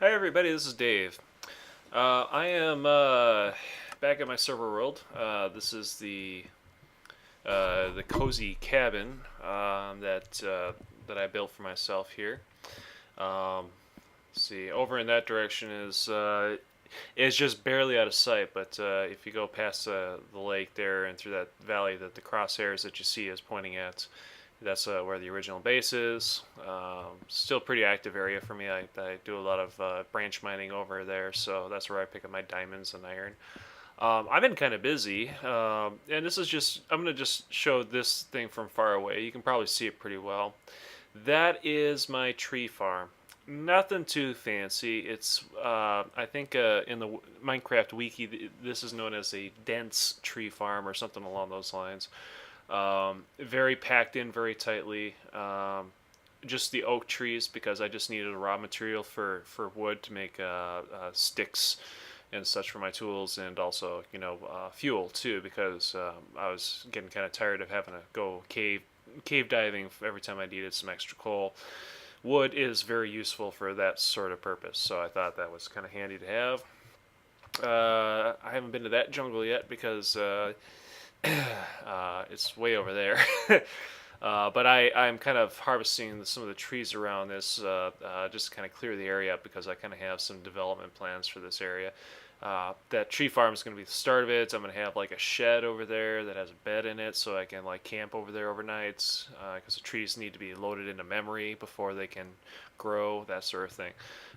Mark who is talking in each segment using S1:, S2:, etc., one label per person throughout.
S1: Hi everybody, this is Dave. I am back at my server world. This is the cozy cabin that I built for myself here. Um, see, over in that direction is just barely out of sight, but if you go past the lake there and through that valley that the crosshairs that you see is pointing at, that's where the original base is. Still pretty active area for me. I do a lot of branch mining over there, so that's where I pick up my diamonds and iron. I've been kind of busy, and this is just, I'm going to just show this thing from far away. You can probably see it pretty well. That is my tree farm. Nothing too fancy. It's, I think in the Minecraft wiki, this is known as a dense tree farm or something along those lines. Very packed in very tightly. Just the oak trees because I just needed a raw material for wood to make sticks and such for my tools, and also fuel too because I was getting kind of tired of having to go cave diving every time I needed some extra coal. Wood is very useful for that sort of purpose, so I thought that was kind of handy to have. I haven't been to that jungle yet because it's way over there. But I'm kind of harvesting some of the trees around this just to kind of clear the area up because I kind of have some development plans for this area. That tree farm is going to be the start of it. I'm going to have like a shed over there that has a bed in it so I can like camp over there overnight because the trees need to be loaded into memory before they can grow, that sort of thing.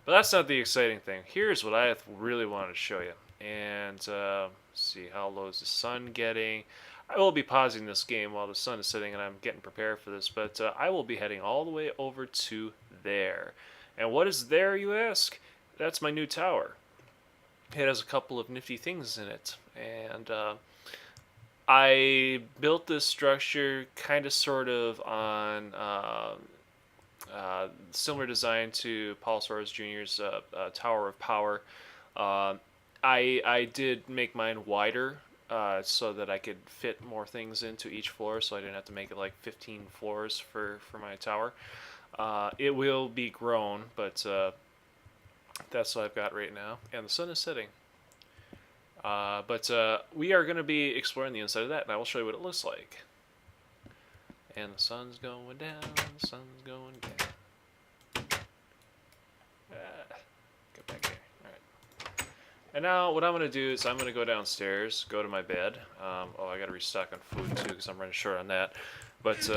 S1: But that's not the exciting thing. Here's what I really wanted to show you. And see, how low is the sun getting? I will be pausing this game while the sun is setting and I'm getting prepared for this, but I will be heading all the way over to there. And what is there, you ask? That's my new tower. It has a couple of nifty things in it, and I built this structure kind of sort of on similar design to Paul Soares Jr.'s Tower of Power. Uh, I did make mine wider so that I could fit more things into each floor, so I didn't have to make it like 15 floors for my tower. It will be grown, but that's what I've got right now. And the sun is setting. But we are going to be exploring the inside of that, and I will show you what it looks like. And the sun's going down, the sun's going down. Get back here. Alright. And now what I'm going to do is I'm going to go downstairs, go to my bed. Oh, I got to restock on food too because I'm running short on that. But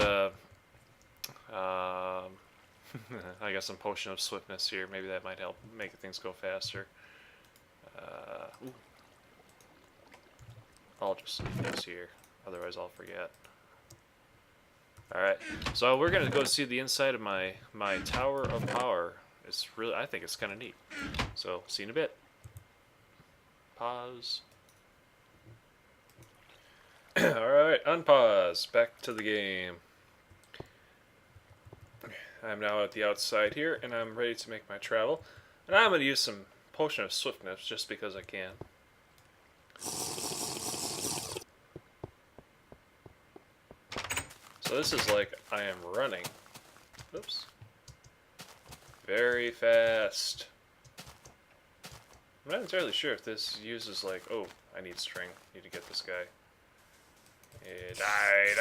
S1: I got some potion of swiftness here. Maybe that might help make things go faster. I'll just leave this here, otherwise I'll forget. Alright, so we're gonna go see the inside of my Tower of Power. It's really, I think it's kind of neat. So, see you in a bit. Pause. Alright, unpause. Back to the game. I'm now at the outside here, and I'm ready to make my travel. And I'm going to use some Potion of Swiftness, just because I can. So this is like I am running. Oops. Very fast. I'm not entirely sure if this uses like, oh, I need string. Need to get this guy. Die.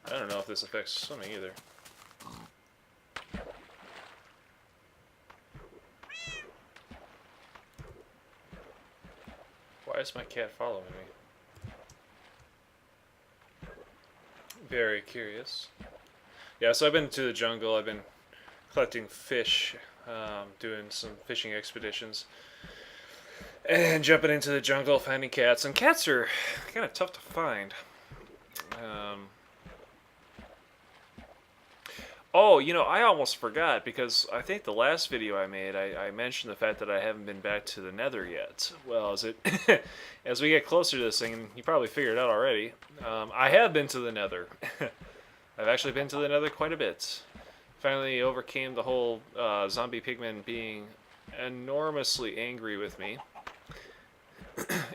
S1: I don't know if this affects swimming either. Why is my cat following me? Very curious. Yeah, so I've been to the jungle. I've been collecting fish, doing some fishing expeditions, and jumping into the jungle, finding cats. And cats are kind of tough to find. Oh, I almost forgot because I think the last video I made, I mentioned the fact that I haven't been back to the Nether yet. Well, as we get closer to this thing, and you probably figured it out already, I have been to the Nether. I've actually been to the Nether quite a bit. Finally overcame the whole zombie pigmen being enormously angry with me.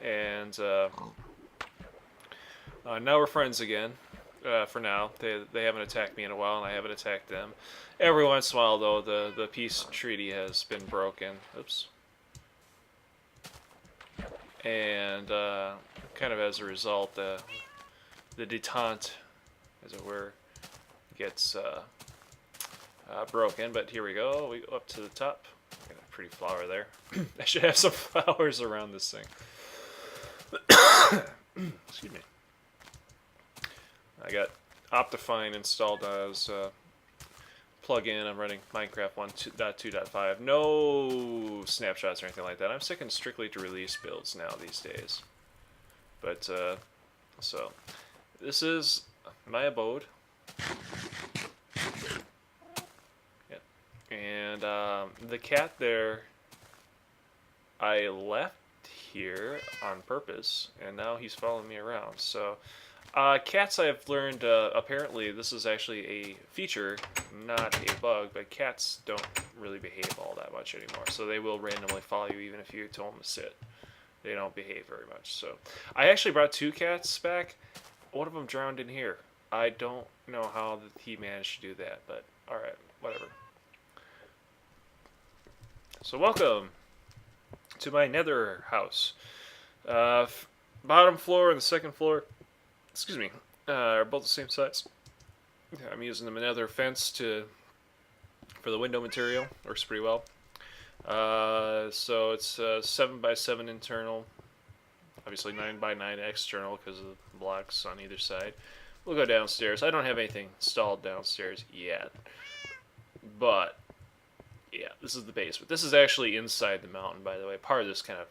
S1: And now we're friends again. for now. They haven't attacked me in a while, and I haven't attacked them. Every once in a while, though, the peace treaty has been broken. Oops. And kind of as a result, the detente, as it were, gets broken. But here we go. We go up to the top. Got a pretty flower there. I should have some flowers around this thing. Excuse me. I got Optifine installed as plug-in. I'm running Minecraft 1.2.5. No snapshots or anything like that. I'm sticking strictly to release builds now these days. But so this is my abode. Yep. And the cat there, I left here on purpose, and now he's following me around. So cats, I've learned, apparently this is actually a feature, not a bug, but cats don't really behave all that much anymore. So they will randomly follow you even if you tell them to sit. They don't behave very much. So I actually brought 2 cats back. One of them drowned in here. I don't know how he managed to do that, but alright, whatever. So welcome to my nether house. Bottom floor and the second floor, excuse me, are both the same size. I'm using the nether fence for the window material. Works pretty well. So it's 7x7 internal, obviously 9x9 external because of the blocks on either side. We'll go downstairs. I don't have anything installed downstairs yet, but yeah, this is the basement. This is actually inside the mountain, by the way. Part of this kind of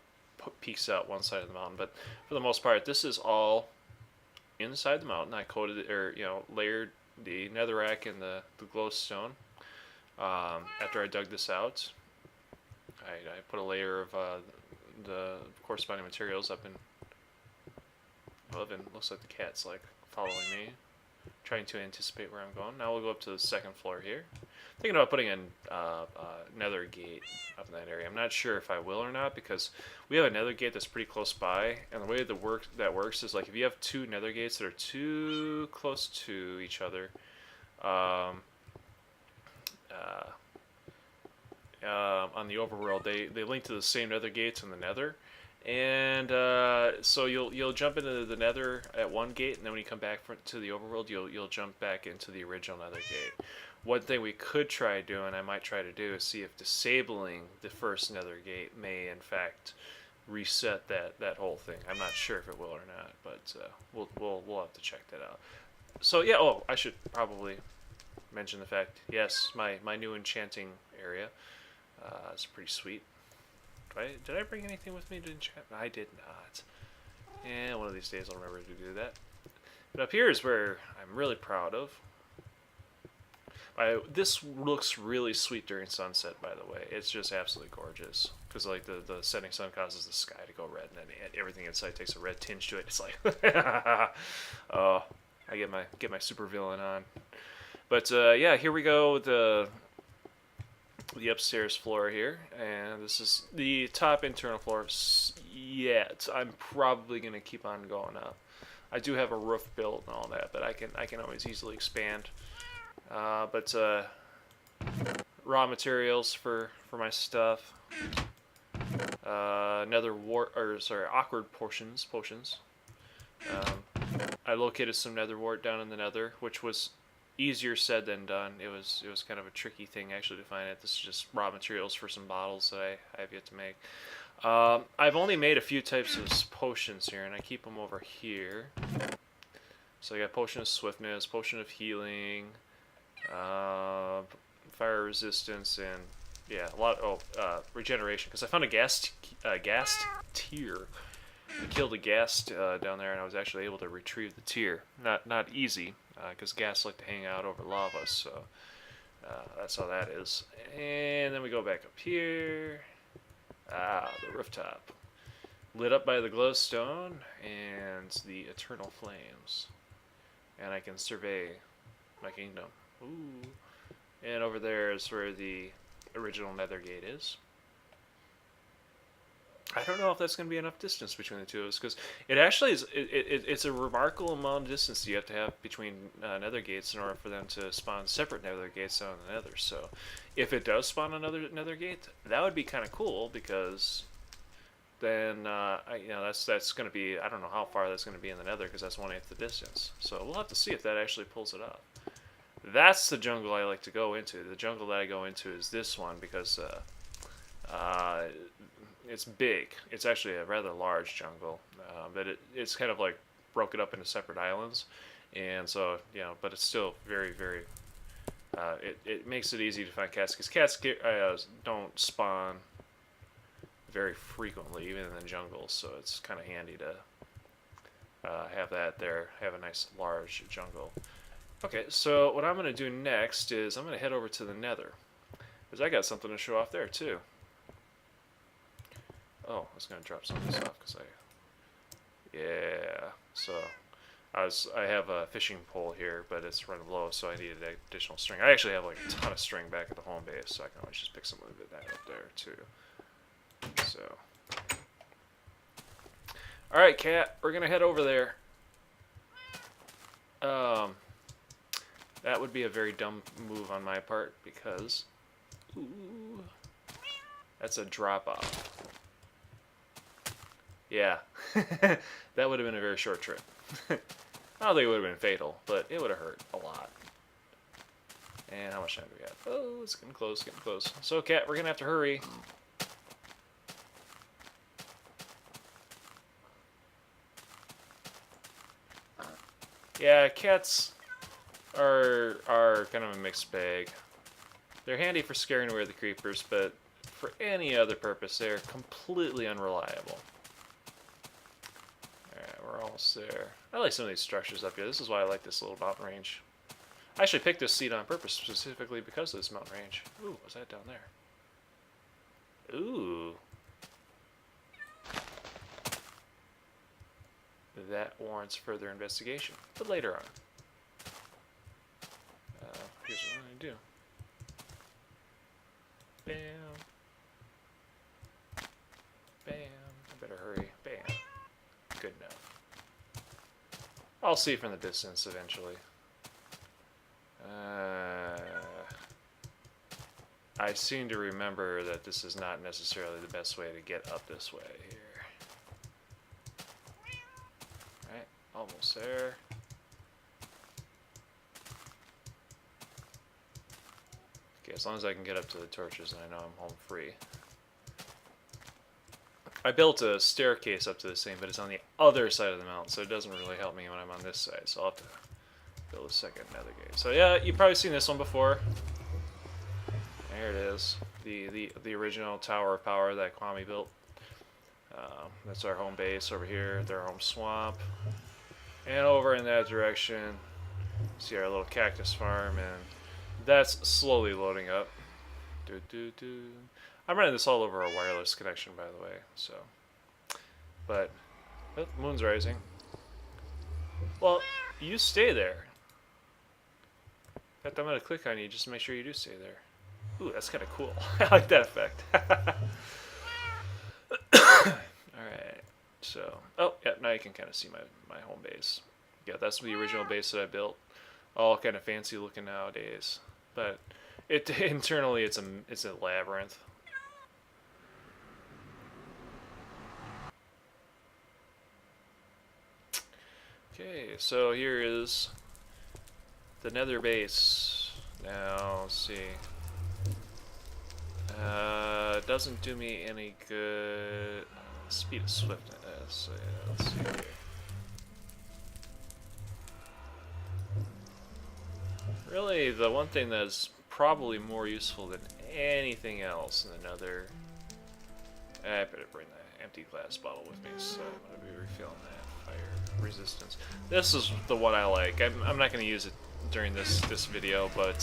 S1: peeks out one side of the mountain, but for the most part, this is all inside the mountain. I coated it, or layered the netherrack and the glowstone. After I dug this out, I put a layer of the corresponding materials up in above, and looks like the cat's like following me, trying to anticipate where I'm going. Now we'll go up to the second floor here. Thinking about putting a nether gate up in that area. I'm not sure if I will or not, because we have a nether gate that's pretty close by, and the way that works is like if you have 2 nether gates that are too close to each other, on the overworld, they link to the same nether gates in the nether, and so you'll jump into the nether at one gate, and then when you come back to the overworld, you'll jump back into the original nether gate. One thing we could try doing, I might try to do, is see if disabling the first nether gate may in fact reset that whole thing. I'm not sure if it will or not, but we'll have to check that out. So yeah, oh, I should probably mention the fact, yes, my new enchanting area is pretty sweet. Did I bring anything with me to enchant? I did not. And one of these days I'll remember to do that. But up here is where I'm really proud of. This looks really sweet during sunset, by the way. It's just absolutely gorgeous. Because like the setting sun causes the sky to go red, and then everything inside takes a red tinge to it. It's like, oh, I get my super villain on. But yeah, here we go. The upstairs floor here, and this is the top internal floor. Yet I'm probably gonna keep on going up. I do have a roof built and all that, but I can always easily expand. But raw materials for my stuff. Awkward potions. I located some nether wart down in the nether, which was easier said than done. It was kind of a tricky thing actually to find it. This is just raw materials for some bottles that I have yet to make. I've only made a few types of potions here, and I keep them over here. So I got potion of swiftness, potion of healing, fire resistance, and yeah, a lot of regeneration. Because I found a ghast tear. I killed a ghast down there, and I was actually able to retrieve the tear. Not easy, because ghasts like to hang out over lava, so that's how that is. And then we go back up here. The rooftop. Lit up by the glowstone and the eternal flames. And I can survey my kingdom. Ooh. And over there is where the original nether gate is. I don't know if that's going to be enough distance between the two of us, because it actually is. It's a remarkable amount of distance you have to have between nether gates in order for them to spawn separate nether gates down in the nether. So, if it does spawn another nether gate, that would be kind of cool, because then that's going to be, I don't know how far that's going to be in the nether, because that's 1/8 the distance. So we'll have to see if that actually pulls it up. That's the jungle I like to go into. The jungle that I go into is this one, because it's big. It's actually a rather large jungle, but it's kind of like broken up into separate islands, and so but it's still very, very. It makes it easy to find cats, because cats don't spawn very frequently, even in the jungle. So it's kind of handy to have that there. Have a nice large jungle. Okay, so what I'm going to do next is I'm going to head over to the nether, because I got something to show off there too. Oh, I was going to drop some of this off because yeah. So I have a fishing pole here, but it's running low, so I needed additional string. I actually have like a ton of string back at the home base, so I can always just pick some of it up there too. So, all right, cat, we're gonna head over there. That would be a very dumb move on my part, because that's a drop off. Yeah, that would have been a very short trip. I don't think it would have been fatal, but it would have hurt a lot. And how much time do we got? Oh, it's getting close, getting close. So, cat, we're gonna have to hurry. Yeah, cats are kind of a mixed bag. They're handy for scaring away the creepers, but for any other purpose, they're completely unreliable. We're almost there. I like some of these structures up here. This is why I like this little mountain range. I actually picked this seed on purpose specifically because of this mountain range. Ooh, what's that down there? Ooh. That warrants further investigation, but later on. Here's what I'm going to do. Bam. Bam. I better hurry. Bam. Good enough. I'll see from the distance eventually. I seem to remember that this is not necessarily the best way to get up this way here. Alright, almost there. Okay, as long as I can get up to the torches and I know I'm home free. I built a staircase up to this thing, but it's on the other side of the mountain, so it doesn't really help me when I'm on this side, so I'll have to build a second nether gate. So yeah, you've probably seen this one before. There it is. The original Tower of Power that Kwame built. That's our home base over here, their home swamp. And over in that direction, see our little cactus farm, and that's slowly loading up. I'm running this all over a wireless connection, by the way, so. But, oh, moon's rising. Well, you stay there. In fact, I'm going to click on you just to make sure you do stay there. Ooh, that's kind of cool. I like that effect. Alright, so, oh, yeah, now you can kind of see my home base. Yeah, that's the original base that I built. All kind of fancy looking nowadays. But internally, it's a labyrinth. Okay, so here is the nether base. Now, let's see. It doesn't do me any good. Speed of swiftness. So yeah, let's see here. Really, the one thing that's probably more useful than anything else in the nether. I better bring that empty glass bottle with me, so I'm going to be refilling that fire resistance. This is the one I like. I'm not going to use it during this video, but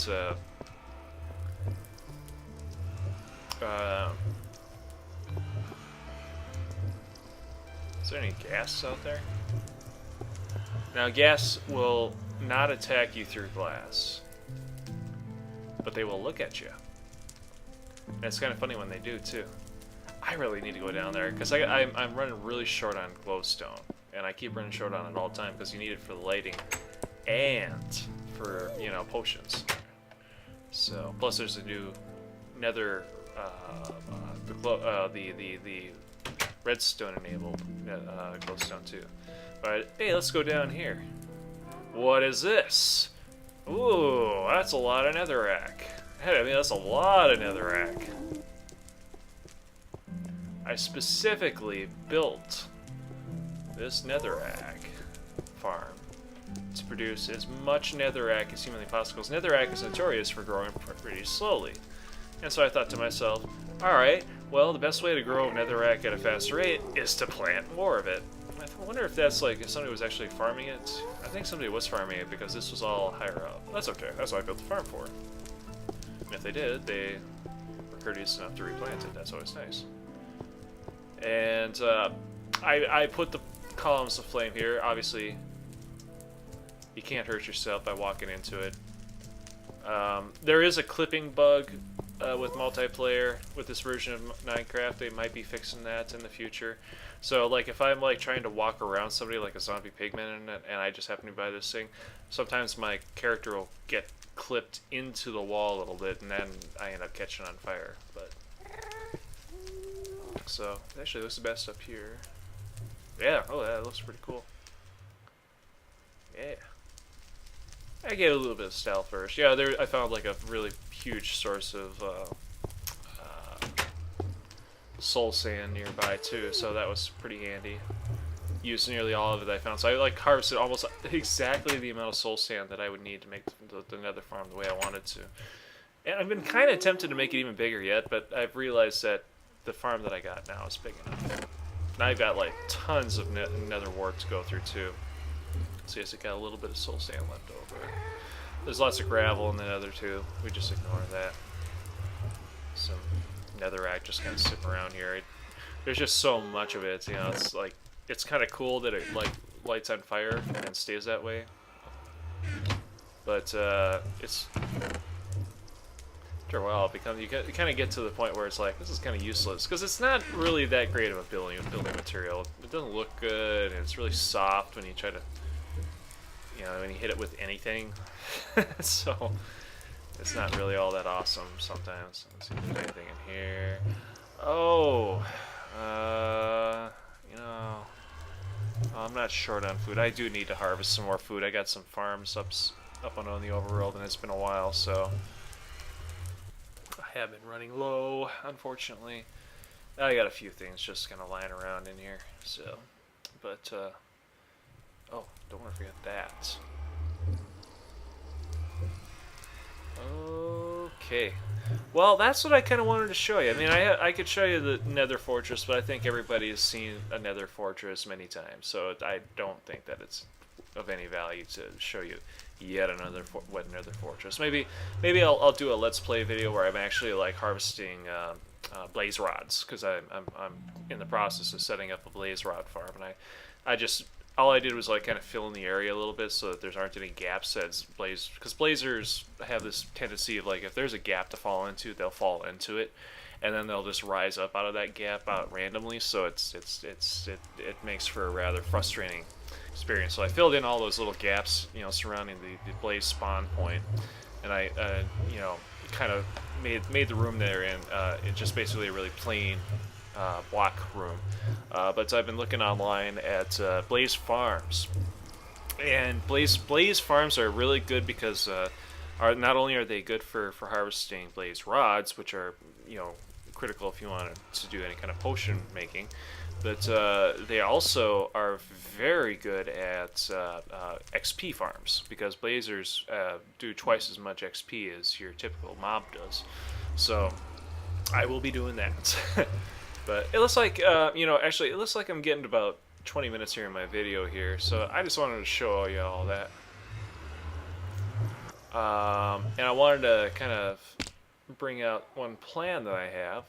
S1: is there any gas out there? Now, gas will not attack you through glass, but they will look at you. And it's kind of funny when they do, too. I really need to go down there because I'm running really short on glowstone, and I keep running short on it all the time because you need it for the lighting and for, you know, potions. So plus there's a new Nether the redstone enabled glowstone too. But hey, let's go down here. What is this? Ooh, that's a lot of netherrack. Hey, I mean, that's a lot of netherrack. I specifically built this netherrack farm to produce as much netherrack as humanly possible, because netherrack is notorious for growing pretty slowly. And so I thought to myself, alright, well, the best way to grow netherrack at a fast rate is to plant more of it. I wonder if that's like, if somebody was actually farming it. I think somebody was farming it because this was all higher up. That's okay, that's what I built the farm for. And if they did, they were courteous enough to replant it. That's always nice. And I put the columns of flame here. Obviously, you can't hurt yourself by walking into it. There is a clipping bug with multiplayer with this version of Minecraft. They might be fixing that in the future. So, like, if I'm like trying to walk around somebody like a zombie pigman and I just happen to buy this thing, sometimes my character will get clipped into the wall a little bit, and then I end up catching on fire. But so it actually looks the best up here. Yeah. Oh, that looks pretty cool. Yeah. I get a little bit of style first. Yeah, there I found like a really huge source of soul sand nearby too, so that was pretty handy. Used nearly all of it I found, so I like harvested almost exactly the amount of soul sand that I would need to make the nether farm the way I wanted to. And I've been kind of tempted to make it even bigger yet, but I've realized that the farm that I got now is big enough. And I've got like tons of nether wart to go through too. So yes, it got a little bit of soul sand left over. There's lots of gravel in the nether too. We just ignore that. Some netherrack just kind of sitting around here. There's just so much of it, you know. It's like, it's kind of cool that it like lights on fire and stays that way. But it's after a while you kind of get to the point where it's like, this is kind of useless because it's not really that great of a building material. It doesn't look good, and it's really soft when you try to, you know, when you hit it with anything. So it's not really all that awesome sometimes. Let's see if there's anything in here. Oh, you know, I'm not short on food. I do need to harvest some more food. I got some farms up on the overworld, and it's been a while, so I have been running low, unfortunately. I got a few things just kind of lying around in here, so, but, oh, don't want to forget that. Okay. Well, that's what I kind of wanted to show you. I mean, I could show you the Nether Fortress, but I think everybody has seen a Nether Fortress many times, so I don't think that it's of any value to show you yet another Nether Fortress. Maybe I'll do a Let's Play video where I'm actually like harvesting blaze rods, because I'm in the process of setting up a blaze rod farm, and I just all I did was like kind of fill in the area a little bit so that there aren't any gaps as because blazers have this tendency of like, if there's a gap to fall into, they'll fall into it, and then they'll just rise up out of that gap out randomly. So it makes for a rather frustrating experience. So I filled in all those little gaps, you know, surrounding the blaze spawn point, and I you know, kind of made the room there, and it's just basically a really plain block room. But I've been looking online at Blaze Farms, and Blaze Farms are really good because not only are they good for harvesting blaze rods, which are, you know, critical if you want to do any kind of potion making, but they also are very good at XP farms, because blazers do twice as much XP as your typical mob does. So I will be doing that. But it looks like, you know, actually, it looks like I'm getting about 20 minutes here in my video here, so I just wanted to show you all that. And I wanted to kind of bring out one plan that I have.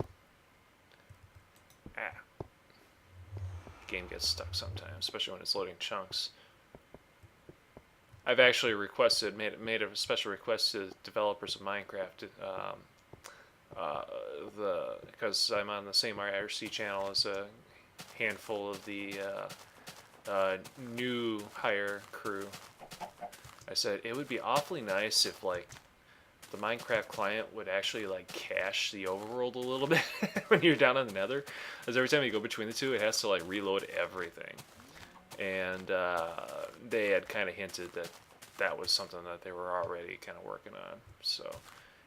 S1: Game gets stuck sometimes, especially when it's loading chunks. I've actually made a special request to developers of Minecraft because I'm on the same IRC channel as a handful of the new hire crew. I said it would be awfully nice if like the Minecraft client would actually like cache the overworld a little bit when you're down in the Nether, because every time you go between the two, it has to like reload everything. And they had kind of hinted that that was something that they were already kind of working on. So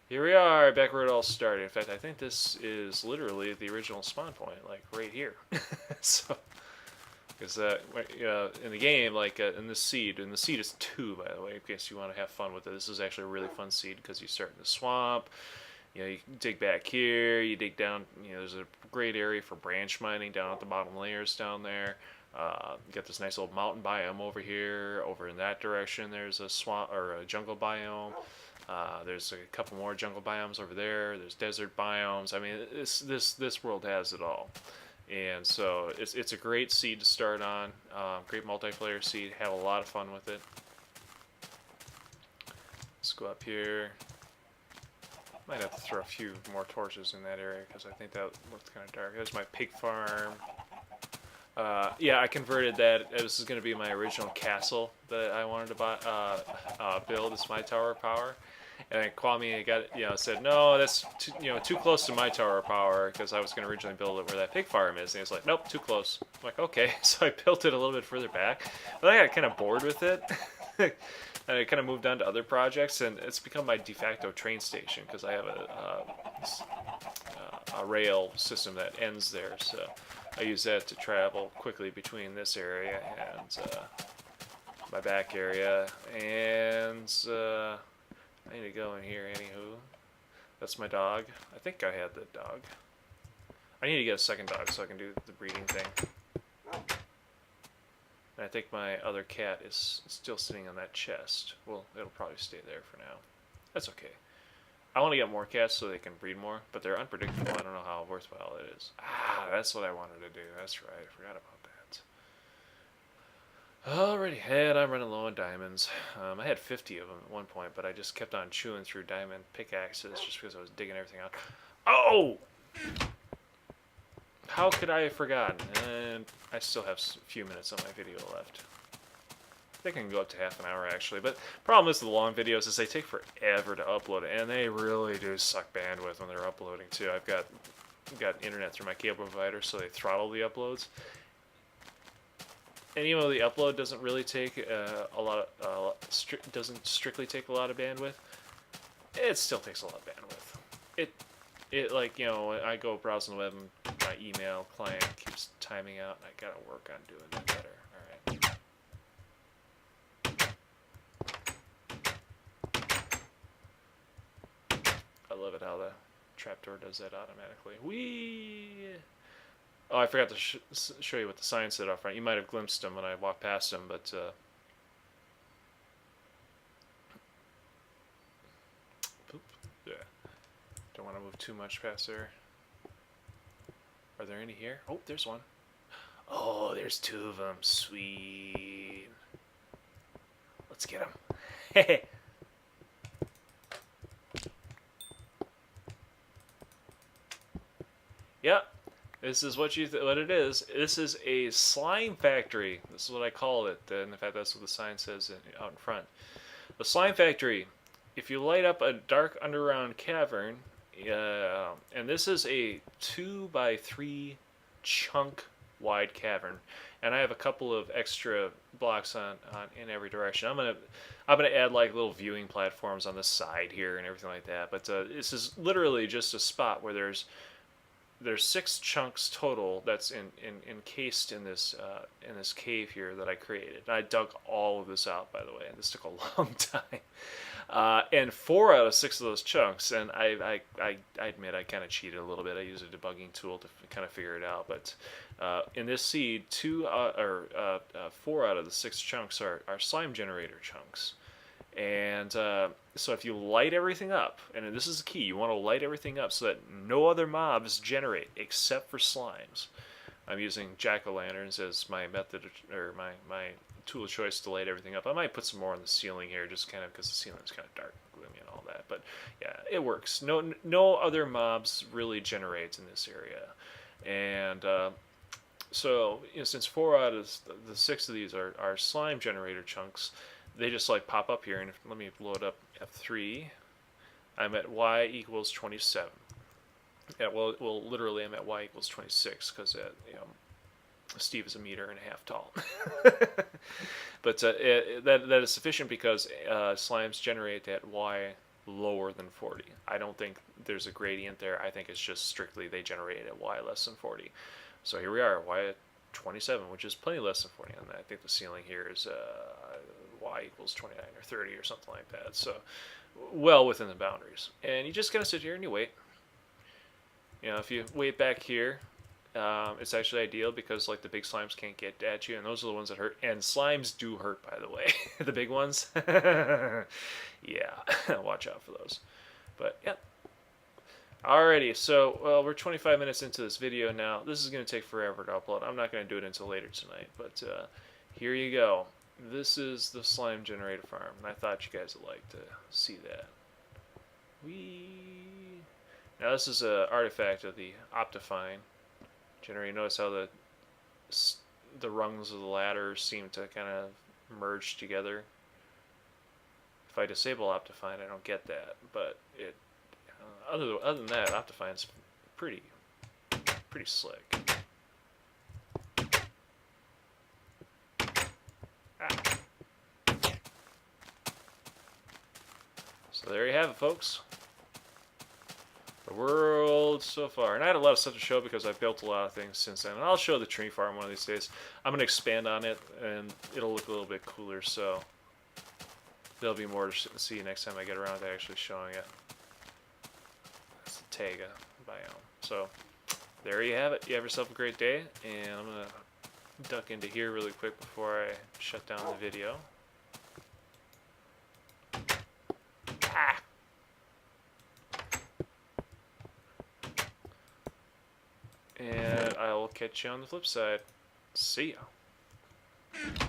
S1: here we are, back where it all started. In fact, I think this is literally the original spawn point, like right here. So, because in the game, like in the seed, and the seed is 2, by the way, in case you want to have fun with it. This is actually a really fun seed because you start in the swamp. You know, you dig back here, you dig down. You know, there's a great area for branch mining down at the bottom layers down there. You got this nice little mountain biome over here. Over in that direction, there's a swamp or a jungle biome. There's a couple more jungle biomes over there. There's desert biomes. I mean, this world has it all, and so it's a great seed to start on. Great multiplayer seed. Have a lot of fun with it. Let's go up here. Might have to throw a few more torches in that area because I think that looks kind of dark. There's my pig farm. Yeah, I converted that. This is going to be my original castle that I wanted to build. It's my tower of power. And then Kwame said, no, that's too close to my tower of power, because I was going to originally build it where that pig farm is. And he was like, nope, too close. I'm like, okay. So I built it a little bit further back. But I got kind of bored with it. And I kind of moved on to other projects, and it's become my de facto train station because I have a rail system that ends there. So I use that to travel quickly between this area and my back area. And I need to go in here, anywho. That's my dog. I think I had the dog. I need to get a second dog so I can do the breeding thing. And I think my other cat is still sitting on that chest. Well, it'll probably stay there for now. That's okay. I want to get more cats so they can breed more, but they're unpredictable. I don't know how worthwhile it is. Ah, that's what I wanted to do. That's right. I forgot about that. Alrighty, and I'm running low on diamonds. I had 50 of them at one point, but I just kept on chewing through diamond pickaxes just because I was digging everything out. Oh! How could I have forgotten? And I still have a few minutes on my video left. I think I can go up to half an hour actually, but problem is the long videos is they take forever to upload, and they really do suck bandwidth when they're uploading too. I've got internet through my cable provider, so they throttle the uploads. And even though the upload doesn't really take doesn't strictly take a lot of bandwidth, it still takes a lot of bandwidth. It like, I go browsing the web and my email client keeps timing out, and I gotta work on doing that better. Alright. I love it how the trapdoor does that automatically. Whee! Oh, I forgot to show you what the sign said up front. You might have glimpsed them when I walked past them, but yeah. Don't want to move too much past there. Are there any here? Oh, there's one. Oh, there's 2 of them. Sweet. Let's get them. Hey. Yep. This is what it is. This is a slime factory. This is what I call it. And in fact, that's what the sign says out in front. The slime factory. If you light up a dark underground cavern, and this is a 2x3 chunk wide cavern, and I have a couple of extra blocks on in every direction. I'm gonna add like little viewing platforms on the side here and everything like that. But this is literally just a spot where there's 6 chunks total that's encased in this cave here that I created. And I dug all of this out, by the way, and this took a long time. And 4 out of 6 of those chunks, and I admit I kind of cheated a little bit. I used a debugging tool to kind of figure it out. But in this seed, 4 out of the 6 chunks are slime generator chunks. And so if you light everything up, and this is the key, you want to light everything up so that no other mobs generate except for slimes. I'm using jack-o'-lanterns as my method or my tool of choice to light everything up. I might put some more on the ceiling here, just kind of because the ceiling is kind of dark, gloomy, and all that. But yeah, it works. No other mobs really generate in this area, and so since 4 out of the 6 of these are slime generator chunks, they just like pop up here. And let me load up F3. I'm at y equals 27. Yeah, well, literally I'm at y equals 26 because Steve is 1.5 meters tall. But that is sufficient because slimes generate at y lower than 40. I don't think there's a gradient there. I think it's just strictly they generate at y less than 40. So here we are, y at 27, which is plenty less than 40. And I think the ceiling here is y equals 29 or 30 or something like that. So well within the boundaries. And you just kind of sit here and you wait. If you wait back here, it's actually ideal because like the big slimes can't get at you, and those are the ones that hurt. And slimes do hurt, by the way. The big ones. Yeah, watch out for those. But yeah. Alrighty, so well, we're 25 minutes into this video now. This is going to take forever to upload. I'm not going to do it until later tonight, but here you go. This is the slime generator farm, and I thought you guys would like to see that. Now this is an artifact of the Optifine generator. Notice how the rungs of the ladder seem to kind of merge together. If I disable Optifine, I don't get that, but it. Other than that, Optifine's pretty slick. So there you have it, folks. The world so far. And I had a lot of stuff to show because I've built a lot of things since then. And I'll show the tree farm one of these days. I'm going to expand on it, and it'll look a little bit cooler, so there'll be more to see next time I get around to actually showing it. That's the Taiga biome. So there you have it. You have yourself a great day, and I'm going to duck into here really quick before I shut down the video. And I will catch you on the flip side. See ya.